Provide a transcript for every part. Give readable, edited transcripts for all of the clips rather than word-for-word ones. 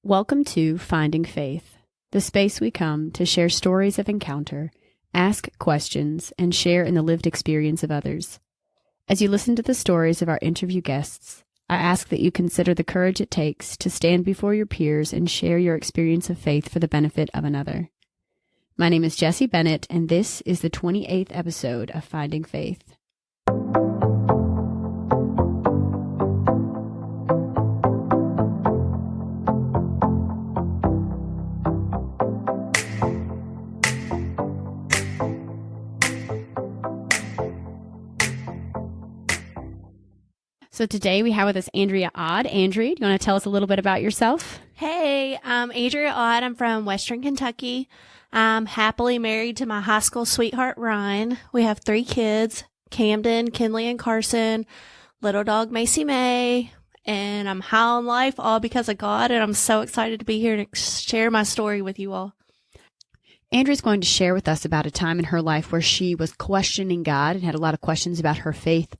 Welcome to Finding Faith, the space we come to share stories of encounter, ask questions, and share in the lived experience of others. As you listen to the stories of our interview guests, I ask that you consider the courage it takes to stand before your peers and share your experience of faith for the benefit of another. My name is Jessie Bennett, and this is the 28th episode of Finding Faith. So today we have with us Andrea Aud. Andrea, do you want to tell us a little bit about yourself? Hey, I'm Andrea Aud. I'm from Western Kentucky. I'm happily married to my high school sweetheart, Ryan. We have 3 kids, Camden, Kinley, and Carson, little dog Macy May, and I'm high on life all because of God, and I'm so excited to be here to share my story with you all. Andrea's going to share with us about a time in her life where she was questioning God and had a lot of questions about her faith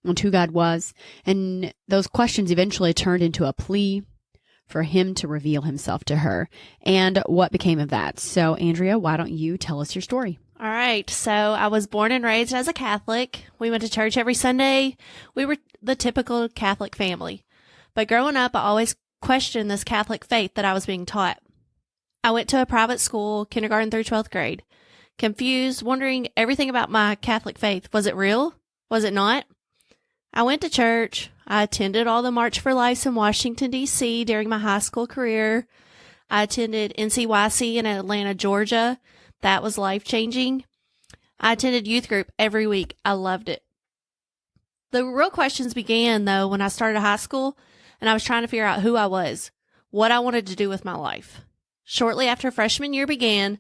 and who God was. And those questions eventually turned into a plea for him to reveal himself to her. And what became of that? So, Andrea, why don't you tell us your story? All right. So I was born and raised as a Catholic. We went to church every Sunday. We were the typical Catholic family. But growing up, I always questioned this Catholic faith that I was being taught. I went to a private school, kindergarten through 12th grade, confused, wondering everything about my Catholic faith. Was it real? Was it not? I went to church. I attended all the March for Lives in Washington, D.C. during my high school career. I attended NCYC in Atlanta, Georgia. That was life-changing. I attended youth group every week. I loved it. The real questions began, though, when I started high school, and I was trying to figure out who I was, what I wanted to do with my life. Shortly after freshman year began,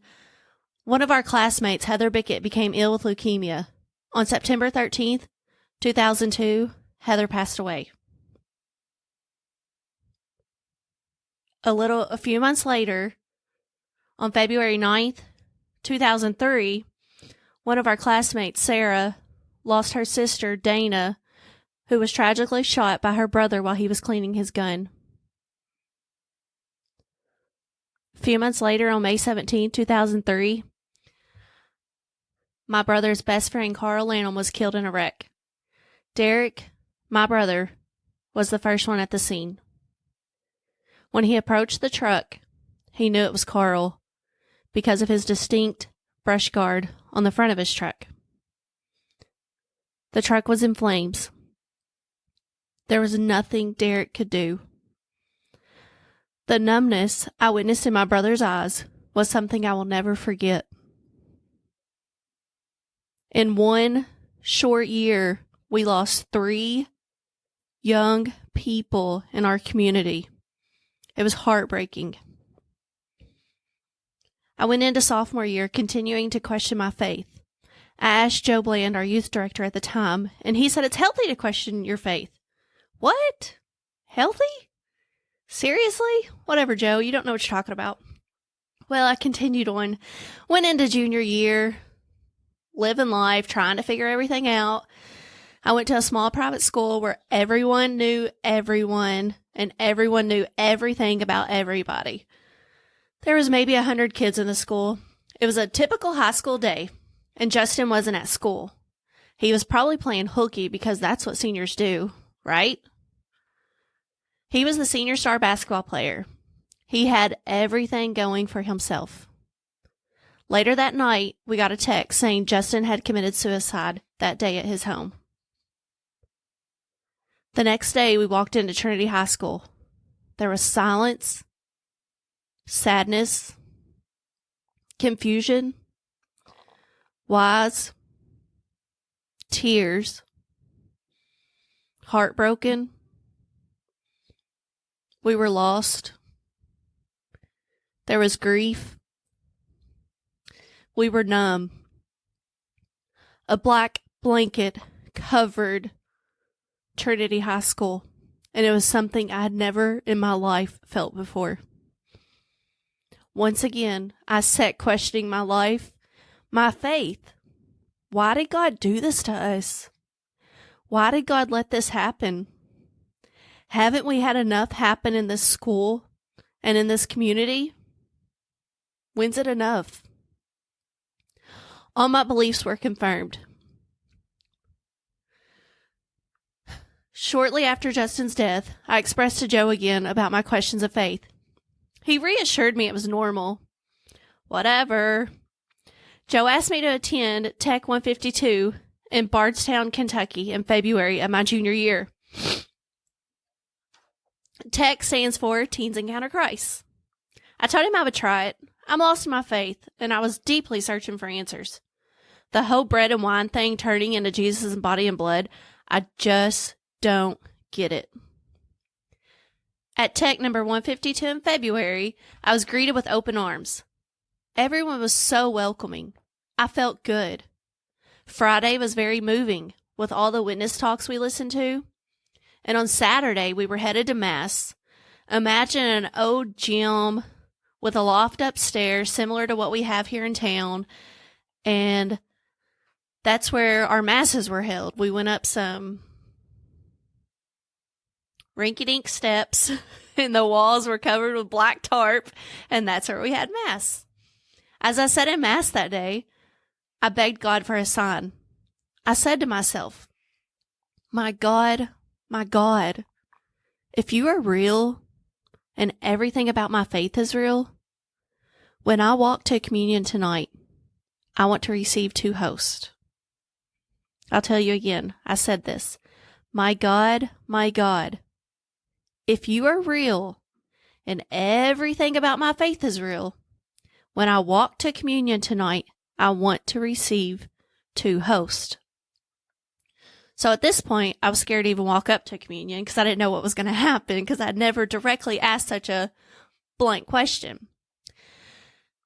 one of our classmates, Heather Bickett, became ill with leukemia. On September 13th, 2002, Heather passed away. A few months later, on February 9th, 2003, one of our classmates, Sarah, lost her sister, Dana, who was tragically shot by her brother while he was cleaning his gun. A few months later, on May 17, 2003, my brother's best friend, Carl Lanham, was killed in a wreck. Derek, my brother, was the first one at the scene. When he approached the truck, he knew it was Carl because of his distinct brush guard on the front of his truck. The truck was in flames. There was nothing Derek could do. The numbness I witnessed in my brother's eyes was something I will never forget. In one short year, we lost 3 young people in our community. It was heartbreaking. I went into sophomore year continuing to question my faith. I asked Joe Bland, our youth director at the time, and he said it's healthy to question your faith. What? Healthy? Seriously? Whatever, Joe. You don't know what you're talking about. Well, I continued on. Went into junior year, living life, trying to figure everything out. I went to a small private school where everyone knew everyone, and everyone knew everything about everybody. There was maybe 100 kids in the school. It was a typical high school day, and Justin wasn't at school. He was probably playing hooky because that's what seniors do, right? He was the senior star basketball player. He had everything going for himself. Later that night, we got a text saying Justin had committed suicide that day at his home. The next day, we walked into Trinity High School. There was silence, sadness, confusion, whys, tears, heartbroken. We were lost. There was grief. We were numb. A black blanket covered Trinity High School, and it was something I had never in my life felt before. Once again, I sat questioning my life, my faith. Why did God do this to us? Why did God let this happen? Haven't we had enough happen in this school And in this community, when's it enough? All my beliefs were confirmed. Shortly after Justin's death, I expressed to Joe again about my questions of faith. He reassured me it was normal. Whatever. Joe asked me to attend Tech 152 in Bardstown, Kentucky in February of my junior year. Tech stands for Teens Encounter Christ. I told him I would try it. I'm lost in my faith, and I was deeply searching for answers. The whole bread and wine thing turning into Jesus' body and blood, I just don't get it. At Tech number 152 in February, I was greeted with open arms. Everyone was so welcoming. I felt good. Friday was very moving with all the witness talks we listened to. And on Saturday, we were headed to Mass. Imagine an old gym with a loft upstairs, similar to what we have here in town. And that's where our Masses were held. We went up some rinky-dink steps, and the walls were covered with black tarp, and that's where we had Mass. As I said in Mass that day, I begged God for a sign. I said to myself, my God, if you are real and everything about my faith is real, when I walk to communion tonight, I want to receive 2 hosts. I'll tell you again, I said this. My God, if you are real and everything about my faith is real, when I walk to communion tonight, I want to receive 2 hosts. So at this point, I was scared to even walk up to communion because I didn't know what was going to happen because I'd never directly asked such a blunt question.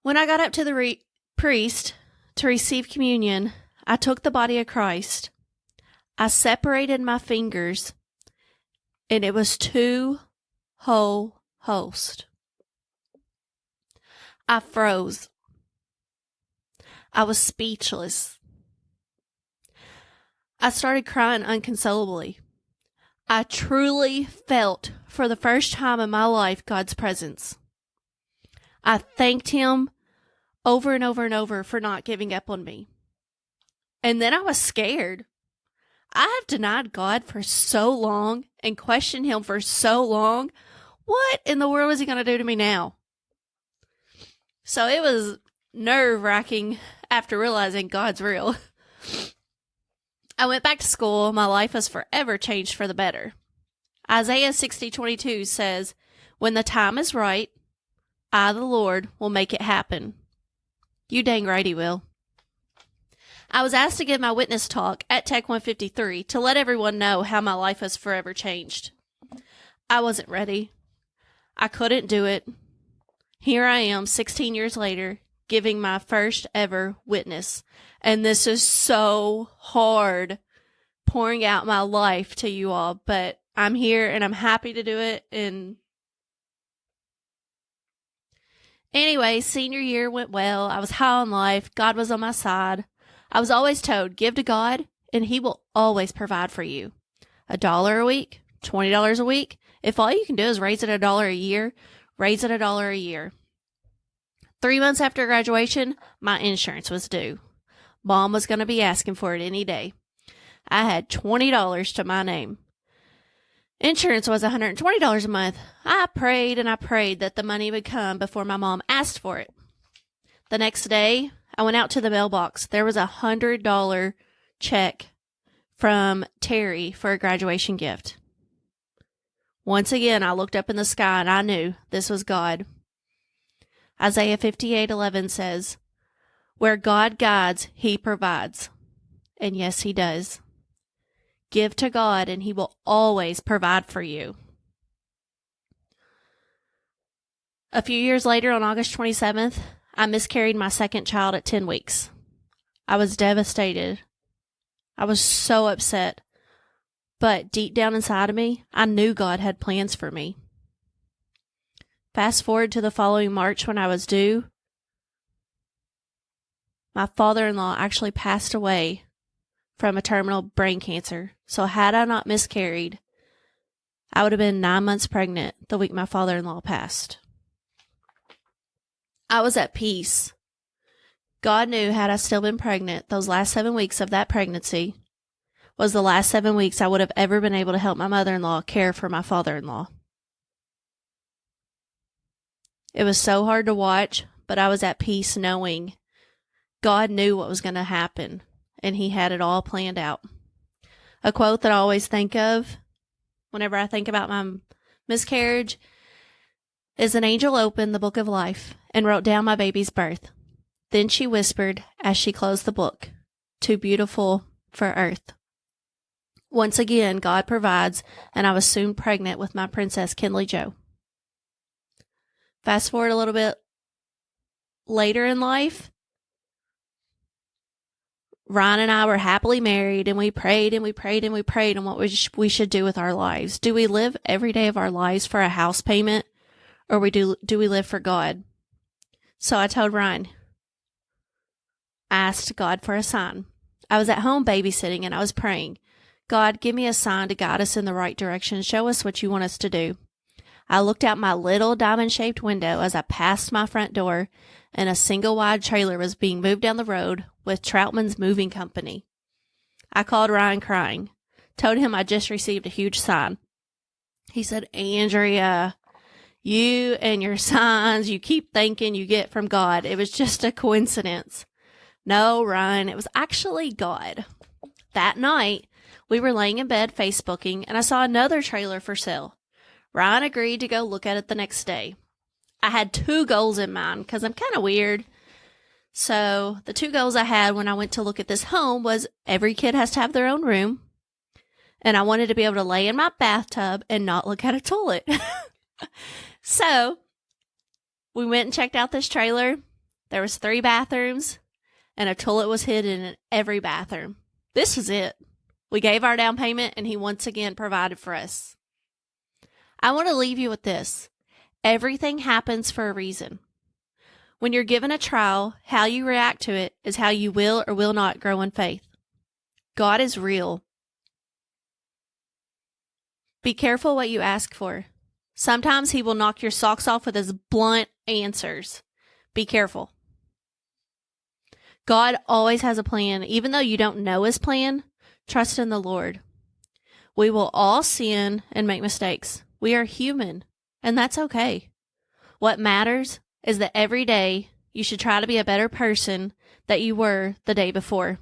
When I got up to the priest to receive communion, I took the body of Christ. I separated my fingers, and it was 2 whole hosts. I froze. I was speechless. I started crying unconsolably. I truly felt, for the first time in my life, God's presence. I thanked Him over and over and over for not giving up on me. And then I was scared. I have denied God for so long and questioned Him for so long. What in the world is He going to do to me now? So it was nerve-wracking after realizing God's real. I went back to school. My life was forever changed for the better. Isaiah 60:22 says, when the time is right, I, the Lord, will make it happen. You dang right He will. I was asked to give my witness talk at Tech 153 to let everyone know how my life has forever changed. I wasn't ready. I couldn't do it. Here I am, 16 years later, giving my first ever witness. And this is so hard, pouring out my life to you all. But I'm here and I'm happy to do it. And anyway, senior year went well. I was high on life. God was on my side. I was always told, give to God and He will always provide for you. $1 a week, $20 a week. If all you can do is raise it $1 a year, raise it $1 a year. 3 months after graduation, my insurance was due. Mom was going to be asking for it any day. I had $20 to my name. Insurance was $120 a month. I prayed and I prayed that the money would come before my mom asked for it. The next day, I went out to the mailbox. There was a $100 check from Terry for a graduation gift. Once again, I looked up in the sky and I knew this was God. Isaiah 58:11 says, where God guides, He provides. And yes, He does. Give to God and He will always provide for you. A few years later, on August 27th, I miscarried my second child at 10 weeks. I was devastated. I was so upset. But deep down inside of me, I knew God had plans for me. Fast forward to the following March when I was due, my father-in-law actually passed away from a terminal brain cancer. So had I not miscarried, I would have been 9 months pregnant the week my father-in-law passed. I was at peace. God knew had I still been pregnant, those last 7 weeks of that pregnancy was the last 7 weeks I would have ever been able to help my mother-in-law care for my father-in-law. It was so hard to watch, but I was at peace knowing God knew what was going to happen, and he had it all planned out. A quote that I always think of whenever I think about my miscarriage is, an angel opened the book of life and wrote down my baby's birth. Then she whispered as she closed the book, too beautiful for earth. Once again, God provides, and I was soon pregnant with my princess Kinley Jo. Fast forward a little bit later in life, Ryan and I were happily married, and we prayed and we prayed and we prayed on what we should do with our lives. Do we live every day of our lives for a house payment, or do we live for God? So I told Ryan, I asked God for a sign. I was at home babysitting, and I was praying, God, give me a sign to guide us in the right direction. Show us what you want us to do. I looked out my little diamond-shaped window as I passed my front door, and a single-wide trailer was being moved down the road with Troutman's Moving Company. I called Ryan crying, told him I just received a huge sign. He said, Andrea, you and your signs you keep thinking you get from God. It was just a coincidence. No, Ryan, it was actually God. That night, we were laying in bed Facebooking, and I saw another trailer for sale. Ryan agreed to go look at it the next day. I had 2 goals in mind because I'm kind of weird. So the 2 goals I had when I went to look at this home was every kid has to have their own room, and I wanted to be able to lay in my bathtub and not look at a toilet. So we went and checked out this trailer. There was 3 bathrooms, and a toilet was hidden in every bathroom. This was it. We gave our down payment, and he once again provided for us. I want to leave you with this. Everything happens for a reason. When you're given a trial, how you react to it is how you will or will not grow in faith. God is real. Be careful what you ask for. Sometimes he will knock your socks off with his blunt answers. Be careful. God always has a plan. Even though you don't know his plan, trust in the Lord. We will all sin and make mistakes. We are human, and that's okay. What matters is that every day you should try to be a better person that you were the day before.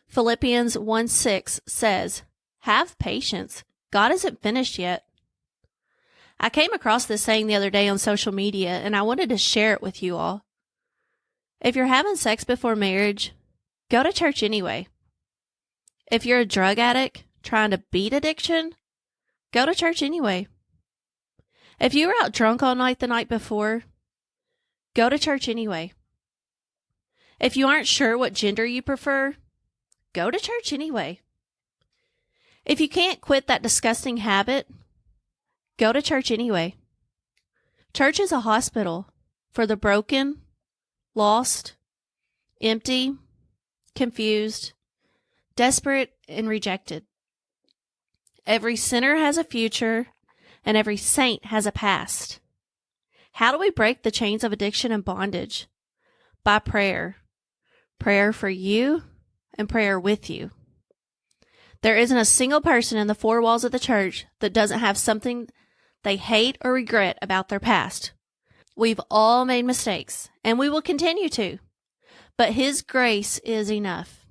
Philippians 1:6 says, have patience. God isn't finished yet. I came across this saying the other day on social media, and I wanted to share it with you all. If you're having sex before marriage, go to church anyway. If you're a drug addict trying to beat addiction, go to church anyway. If you were out drunk all night the night before, go to church anyway. If you aren't sure what gender you prefer, go to church anyway. If you can't quit that disgusting habit, go to church anyway. Church is a hospital for the broken, lost, empty, confused, desperate, and rejected. Every sinner has a future, and every saint has a past. How do we break the chains of addiction and bondage? By prayer. Prayer for you and prayer with you. There isn't a single person in the 4 walls of the church that doesn't have something they hate or regret about their past. We've all made mistakes, and we will continue to. But his grace is enough.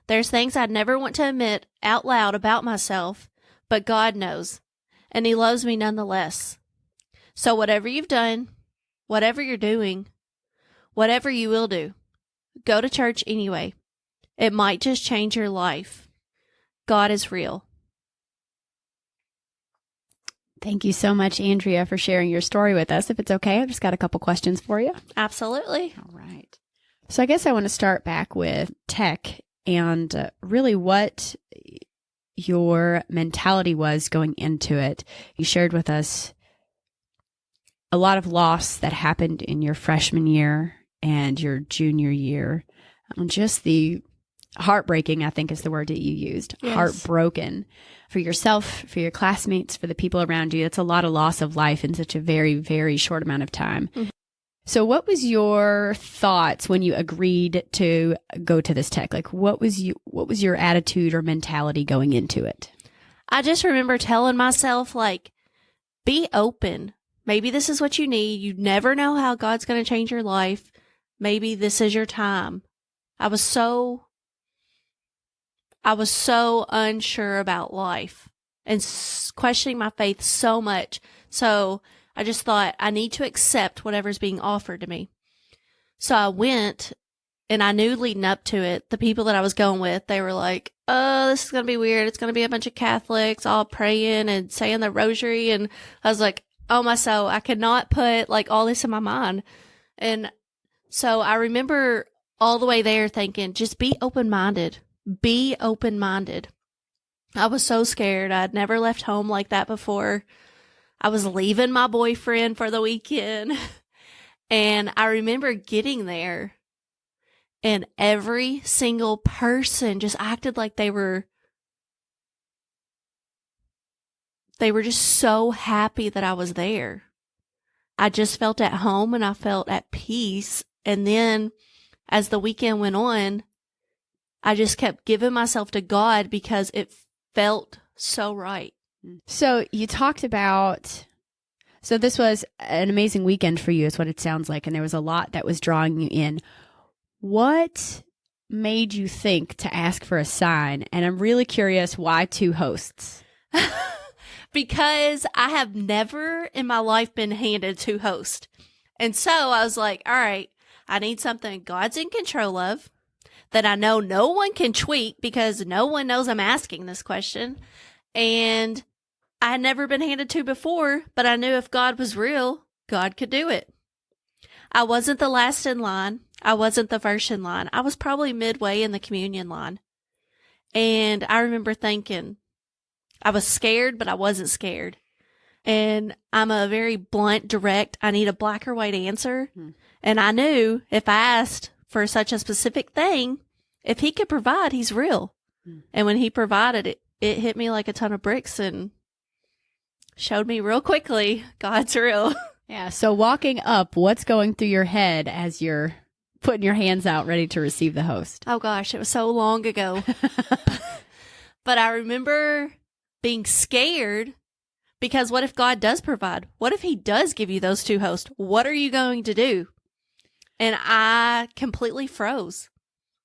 There's things I'd never want to admit out loud about myself, but God knows, and he loves me nonetheless. So whatever you've done, whatever you're doing, whatever you will do, go to church anyway. It might just change your life. God is real. Thank you so much, Andrea, for sharing your story with us. If it's okay, I've just got a couple questions for you. Absolutely. All right. So I guess I want to start back with tech and really what your mentality was going into it. You shared with us a lot of loss that happened in your freshman year and your junior year. Just the heartbreaking, I think is the word that you used. Yes. Heartbroken for yourself, for your classmates, for the people around you. That's a lot of loss of life in such a very, very short amount of time. Mm-hmm. So what was your thoughts when you agreed to go to this tech? Like, what was your attitude or mentality going into it? I just remember telling myself, like, be open. Maybe this is what you need. You never know how God's going to change your life. Maybe this is your time. I was so unsure about life and questioning my faith so much. So I just thought I need to accept whatever's being offered to me. So I went, and I knew leading up to it, the people that I was going with, they were like, oh, this is going to be weird. It's going to be a bunch of Catholics all praying and saying the rosary. And I was like, oh my soul, I could not put like all this in my mind. And so I remember all the way there thinking, just be open-minded. Be open-minded. I was so scared. I'd never left home like that before. I was leaving my boyfriend for the weekend. And I remember getting there, and every single person just acted like they were just so happy that I was there. I just felt at home and I felt at peace. And then as the weekend went on, I just kept giving myself to God because it felt so right. So you talked about, so this was an amazing weekend for you is what it sounds like. And there was a lot that was drawing you in. What made you think to ask for a sign? And I'm really curious, why 2 hosts? Because I have never in my life been handed 2 hosts. And so I was like, all right, I need something God's in control of, that I know no one can tweak because no one knows I'm asking this question. And I had never been handed 2 before, but I knew if God was real, God could do it. I wasn't the last in line. I wasn't the first in line. I was probably midway in the communion line. And I remember thinking, I was scared, but I wasn't scared. And I'm a very blunt, direct, I need a black or white answer. And I knew if I asked for such a specific thing, if he could provide, he's real. And when he provided it, it hit me like a ton of bricks and showed me real quickly God's real. Yeah. So walking up, what's going through your head as you're putting your hands out ready to receive the host? Oh gosh, it was so long ago. But I remember being scared because what if God does provide? What if he does give you those 2 hosts? What are you going to do? And I completely froze.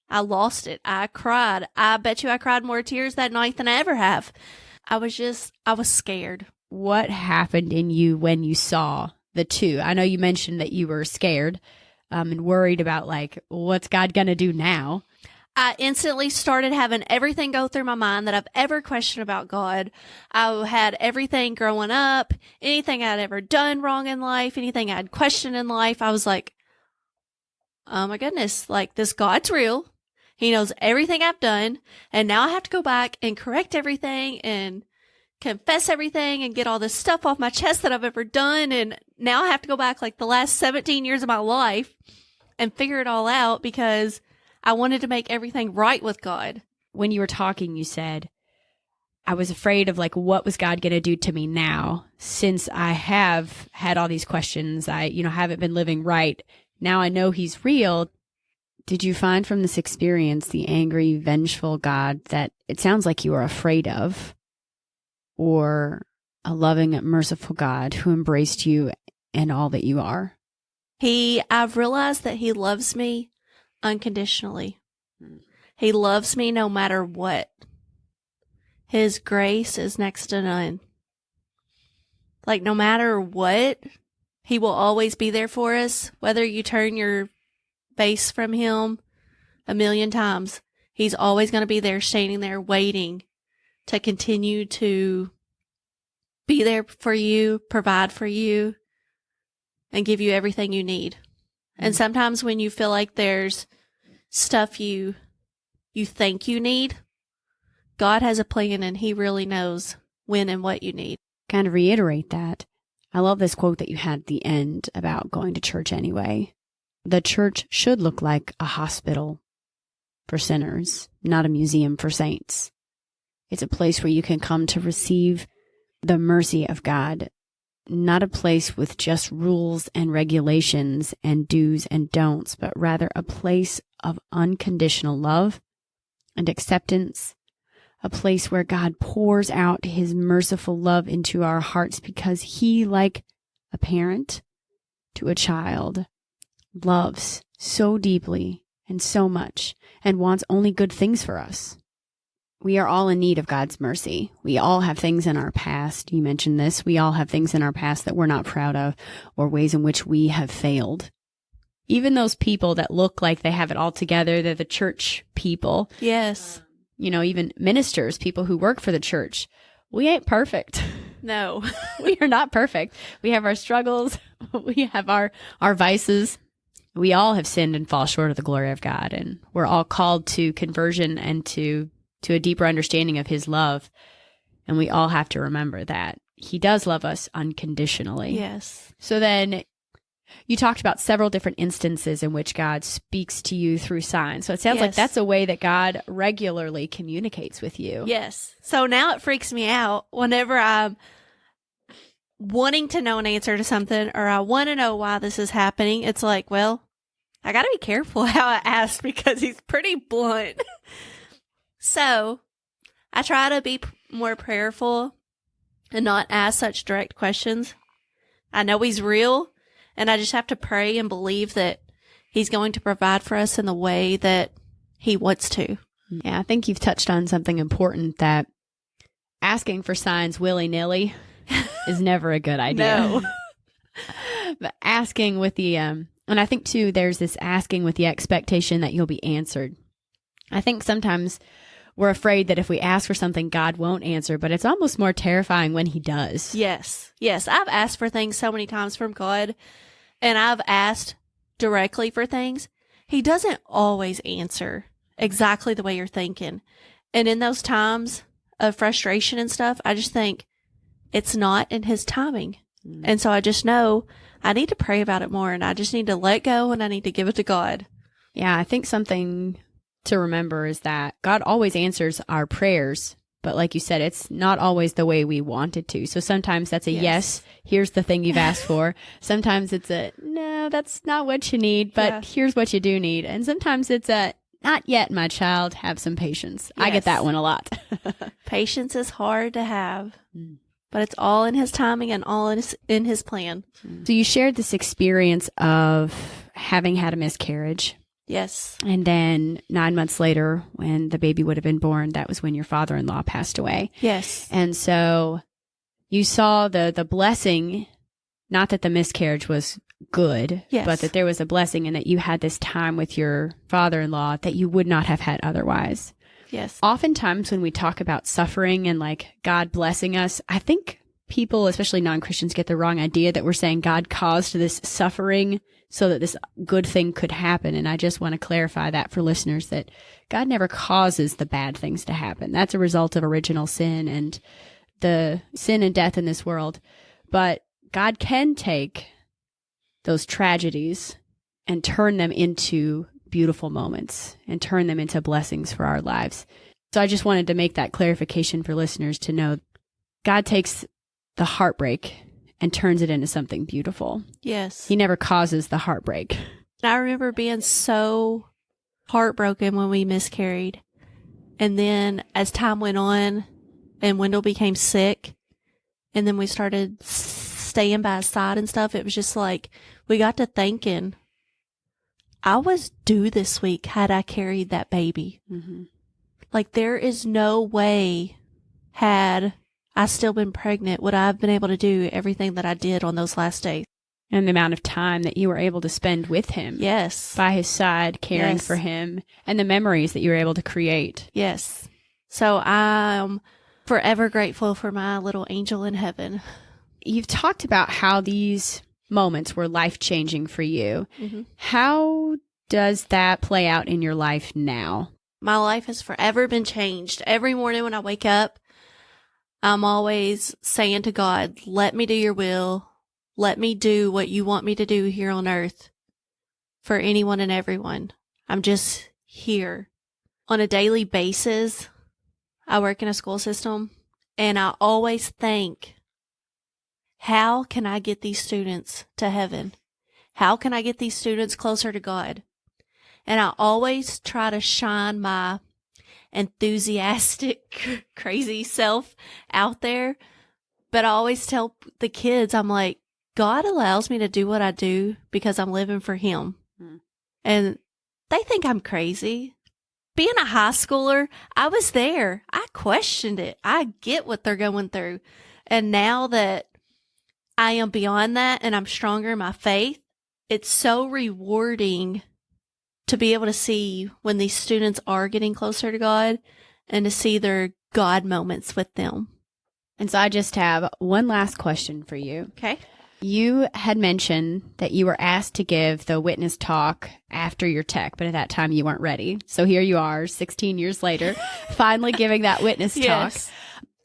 I lost it. I cried. I bet you I cried more tears that night than I ever have. I was scared. What happened in you when you saw the 2? I know you mentioned that you were scared and worried about, like, what's God going to do now? I instantly started having everything go through my mind that I've ever questioned about God. I had everything growing up, anything I'd ever done wrong in life, anything I'd questioned in life. I was like, oh my goodness, like, this God's real. He knows everything I've done. And now I have to go back and correct everything and confess everything and get all this stuff off my chest that I've ever done. And now I have to go back like the last 17 years of my life and figure it all out because I wanted to make everything right with God. When you were talking, you said, I was afraid of, like, what was God going to do to me now? Since I have had all these questions, I, haven't been living right. Now I know he's real. Did you find from this experience the angry, vengeful God that it sounds like you are afraid of, or a loving, merciful God who embraced you and all that you are? I've realized that he loves me unconditionally. He loves me no matter what. His grace is next to none. Like, no matter what, he will always be there for us. Whether you turn your face from him 1,000,000 times, he's always going to be there, standing there, waiting to continue to be there for you, provide for you, and give you everything you need. And sometimes when you feel like there's stuff you think you need, God has a plan and he really knows when and what you need. Kind of reiterate that. I love this quote that you had at the end about going to church anyway. The church should look like a hospital for sinners, not a museum for saints. It's a place where you can come to receive the mercy of God not a place with just rules and regulations and do's and don'ts, but rather a place of unconditional love and acceptance, a place where God pours out his merciful love into our hearts because he, like a parent to a child, loves so deeply and so much and wants only good things for us. We are all in need of God's mercy. We all have things in our past. You mentioned this. We all have things in our past that we're not proud of or ways in which we have failed. Even those people that look like they have it all together, they're the church people. Yes. Even ministers, people who work for the church. We ain't perfect. No. We are not perfect. We have our struggles. We have our vices. We all have sinned and fall short of the glory of God. And we're all called to conversion and to a deeper understanding of his love. And we all have to remember that he does love us unconditionally. Yes. So then you talked about several different instances in which God speaks to you through signs. So it sounds like that's a way that God regularly communicates with you. Yes. So now it freaks me out whenever I'm wanting to know an answer to something or I want to know why this is happening. It's like, well, I got to be careful how I ask because he's pretty blunt. So I try to be more prayerful and not ask such direct questions. I know he's real, and I just have to pray and believe that he's going to provide for us in the way that he wants to. Yeah, I think you've touched on something important, that asking for signs willy-nilly is never a good idea. No. But asking with the, and I think too, there's this asking with the expectation that you'll be answered. I think sometimes we're afraid that if we ask for something, God won't answer, but it's almost more terrifying when he does. Yes. Yes. I've asked for things so many times from God, and I've asked directly for things. He doesn't always answer exactly the way you're thinking. And in those times of frustration and stuff, I just think it's not in his timing. And so I just know I need to pray about it more, and I just need to let go, and I need to give it to God. Yeah, I think something to remember is that God always answers our prayers, but like you said, it's not always the way we want it to. So sometimes that's a yes, here's the thing you've asked for. Sometimes it's a no, that's not what you need, but here's what you do need. And sometimes it's a not yet, my child, have some patience. Yes. I get that one a lot. Patience is hard to have, but it's all in his timing and all in his plan. So you shared this experience of having had a miscarriage. Yes. And then 9 months later, when the baby would have been born, that was when your father-in-law passed away. Yes. And so you saw the blessing, not that the miscarriage was good, but that there was a blessing and that you had this time with your father-in-law that you would not have had otherwise. Yes. Oftentimes when we talk about suffering and like God blessing us, I think people, especially non-Christians, get the wrong idea that we're saying God caused this suffering so that this good thing could happen. And I just want to clarify that for listeners, that God never causes the bad things to happen. That's a result of original sin and the sin and death in this world. But God can take those tragedies and turn them into beautiful moments and turn them into blessings for our lives. So I just wanted to make that clarification for listeners to know God takes the heartbreak and turns it into something beautiful. Yes. He never causes the heartbreak. I remember being so heartbroken when we miscarried. And then as time went on and Wendell became sick, and then we started staying by his side and stuff, it was just like we got to thinking, I was due this week had I carried that baby. Mm-hmm. Like there is no way had I still been pregnant would I have been able to do everything that I did on those last days. And the amount of time that you were able to spend with him. Yes. By his side, caring for him, and the memories that you were able to create. Yes. So I'm forever grateful for my little angel in heaven. You've talked about how these moments were life-changing for you. Mm-hmm. How does that play out in your life now? My life has forever been changed. Every morning when I wake up, I'm always saying to God, let me do your will. Let me do what you want me to do here on earth for anyone and everyone. I'm just here. On a daily basis, I work in a school system, and I always think how can I get these students to heaven? How can I get these students closer to God? And I always try to shine my enthusiastic, crazy self out there. But I always tell the kids, I'm like, God allows me to do what I do because I'm living for Him. And they think I'm crazy. Being a high schooler, I was there. I questioned it. I get what they're going through. And now that I am beyond that and I'm stronger in my faith, it's so rewarding to be able to see when these students are getting closer to God and to see their God moments with them. And so I just have one last question for you. Okay. You had mentioned that you were asked to give the witness talk after your tech, but at that time you weren't ready. So here you are, 16 years later, finally giving that witness talk.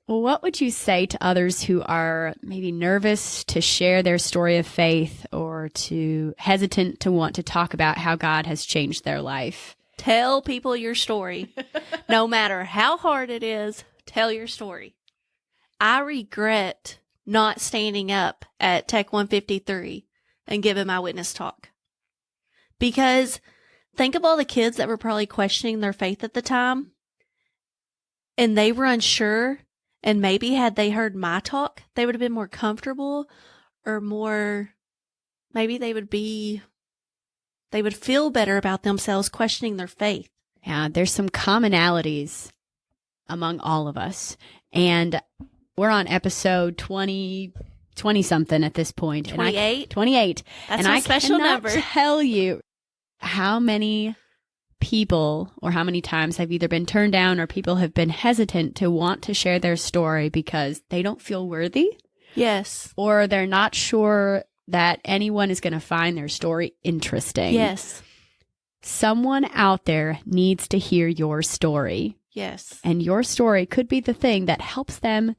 What would you say to others who are maybe nervous to share their story of faith or too hesitant to want to talk about how God has changed their life? Tell people your story. No matter how hard it is, tell your story. I regret not standing up at Tech 153 and giving my witness talk. Because think of all the kids that were probably questioning their faith at the time, and they were unsure, and maybe had they heard my talk, they would have been more comfortable or more, maybe they would feel better about themselves questioning their faith. Yeah, there's some commonalities among all of us. And we're on episode 20-something at this point. 28? 28. That's and a special number. I cannot tell you how many people or how many times have either been turned down or people have been hesitant to want to share their story because they don't feel worthy. Yes. Or they're not sure that anyone is going to find their story interesting. Yes. Someone out there needs to hear your story. Yes. And your story could be the thing that helps them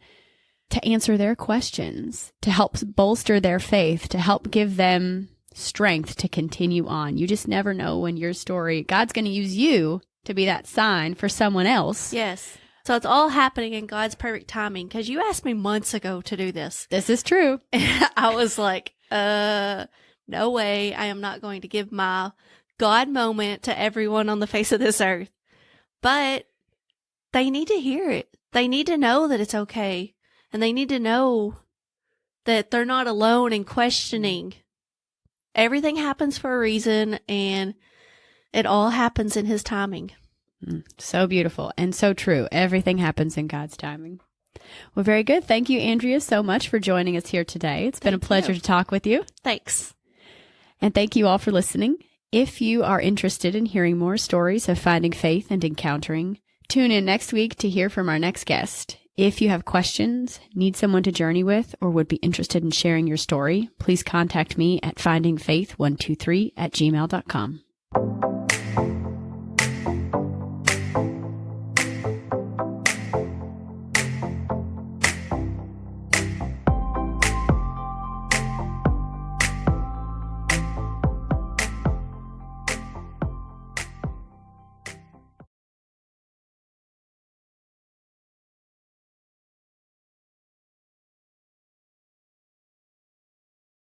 to answer their questions, to help bolster their faith, to help give them strength to continue on. You just never know when your story, God's going to use you to be that sign for someone else. Yes. So it's all happening in God's perfect timing, because you asked me months ago to do this. This is true. And I was like, no way. I am not going to give my God moment to everyone on the face of this earth. But they need to hear it. They need to know that it's okay. And they need to know that they're not alone in questioning. Everything happens for a reason, and it all happens in His timing. So beautiful and so true. Everything happens in God's timing. Well, very good. Thank you, Andrea, so much for joining us here today. It's been a pleasure to talk with you. Thanks. And thank you all for listening. If you are interested in hearing more stories of finding faith and encountering, tune in next week to hear from our next guest. If you have questions, need someone to journey with, or would be interested in sharing your story, please contact me at findingfaith123@gmail.com.